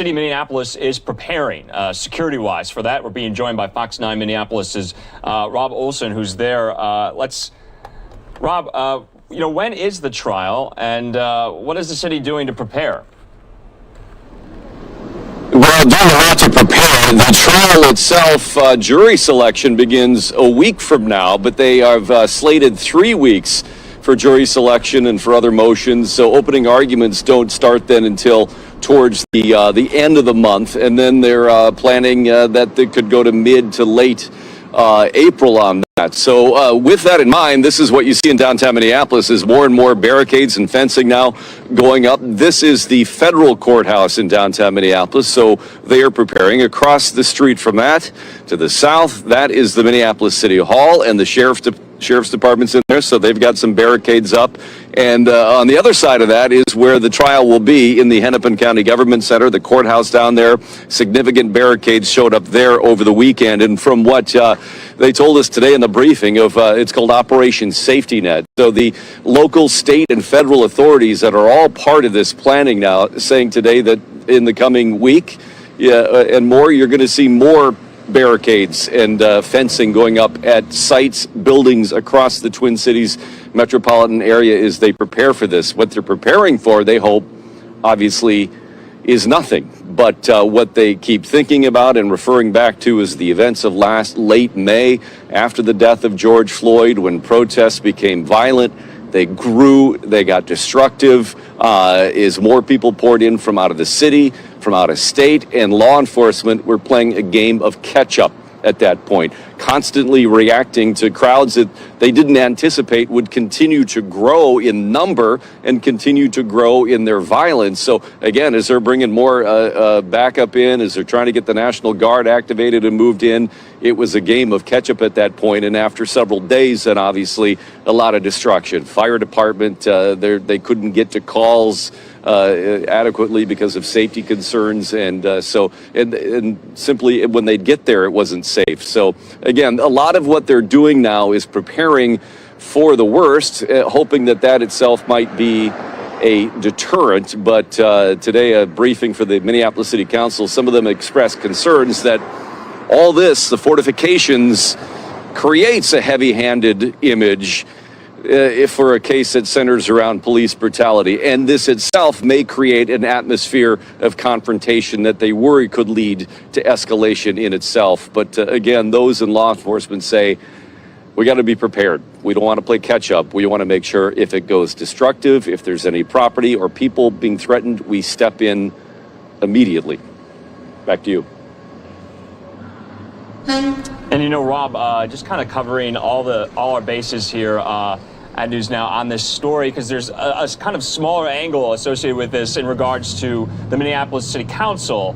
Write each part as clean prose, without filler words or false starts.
City, Minneapolis is preparing security-wise. For that, we're being joined by Fox 9 Minneapolis's Rob Olson, who's there. Rob, when is the trial, and what is the city doing to prepare? Well, doing a lot to prepare. The trial itself, jury selection begins a week from now, but they have slated 3 weeks for jury selection and for other motions. So opening arguments don't start then until towards the end of the month, and then they're planning that they could go to mid to late April on that. So with that in mind, this is what you see in downtown Minneapolis is more and more barricades and fencing now going up. This is the federal courthouse in downtown Minneapolis, so they are preparing. Across the street from that to the south, that is the Minneapolis City Hall, and the sheriff's department's in there, so they've got some barricades up. And on the other side of that is where the trial will be in the Hennepin County Government Center, the courthouse down there. Significant barricades showed up there over the weekend. And from what they told us today in the briefing of, it's called Operation Safety Net. So the local, state, and federal authorities that are all part of this planning now saying today that in the coming week and more, you're going to see more barricades and fencing going up at sites, buildings across the Twin Cities metropolitan area as they prepare for this. What they're preparing for, they hope, obviously, is nothing. But what they keep thinking about and referring back to is the events of late May, after the death of George Floyd, when protests became violent. They grew, they got destructive, as more people poured in from out of the city, from out of state, and law enforcement were playing a game of catch-up at that point, constantly reacting to crowds that they didn't anticipate would continue to grow in number and continue to grow in their violence. So again, as they're bringing more backup in, as they're trying to get the National Guard activated and moved in, it was a game of catch-up at that point. And after several days, then obviously a lot of destruction. Fire department, they couldn't get to calls adequately because of safety concerns, and simply when they'd get there, it wasn't safe. So again, a lot of what they're doing now is preparing for the worst, hoping that itself might be a deterrent. But today, a briefing for the Minneapolis City Council, some of them expressed concerns that all this, the fortifications, creates a heavy-handed image for a case that centers around police brutality. And this itself may create an atmosphere of confrontation that they worry could lead to escalation in itself. But again, those in law enforcement say, we got to be prepared. We don't want to play catch up. We want to make sure if it goes destructive, if there's any property or people being threatened, we step in immediately. Back to you. And Rob, just kind of covering all our bases here at NewsNOW on this story, because there's a kind of smaller angle associated with this in regards to the Minneapolis City Council,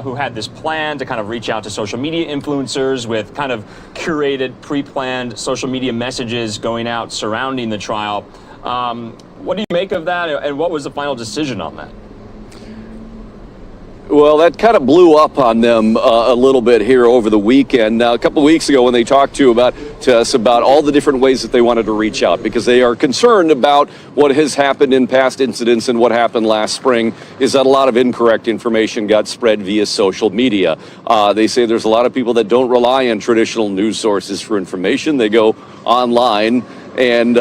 who had this plan to kind of reach out to social media influencers with kind of curated, pre-planned social media messages going out surrounding the trial. What do you make of that, and what was the final decision on that? Well, that kind of blew up on them a little bit here over the weekend. Now, a couple of weeks ago when they talked to us about all the different ways that they wanted to reach out, because they are concerned about what has happened in past incidents, and what happened last spring is that a lot of incorrect information got spread via social media. They say there's a lot of people that don't rely on traditional news sources for information. They go online, and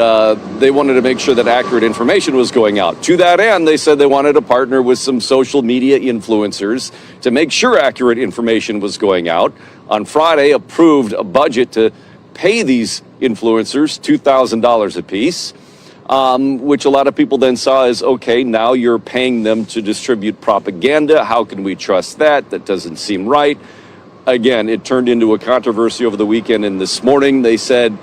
they wanted to make sure that accurate information was going out. To that end, they said they wanted to partner with some social media influencers to make sure accurate information was going out. On Friday, approved a budget to pay these influencers $2,000 apiece, which a lot of people then saw as, okay, now you're paying them to distribute propaganda. How can we trust that? That doesn't seem right. Again, it turned into a controversy over the weekend, and this morning they said,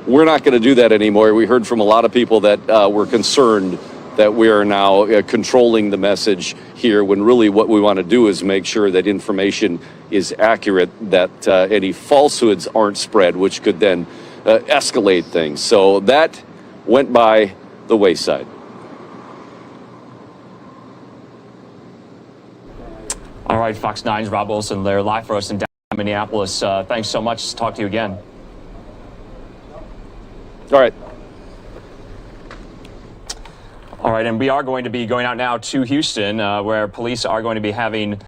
we're not going to do that anymore. We heard from a lot of people that were concerned that we are now controlling the message here, when really what we want to do is make sure that information is accurate, that any falsehoods aren't spread, which could then escalate things. So that went by the wayside. All right, Fox 9's Rob Olson there, live for us in downtown Minneapolis. Thanks so much. Talk to you again. All right. All right, and we are going to be going out now to Houston, where police are going to be having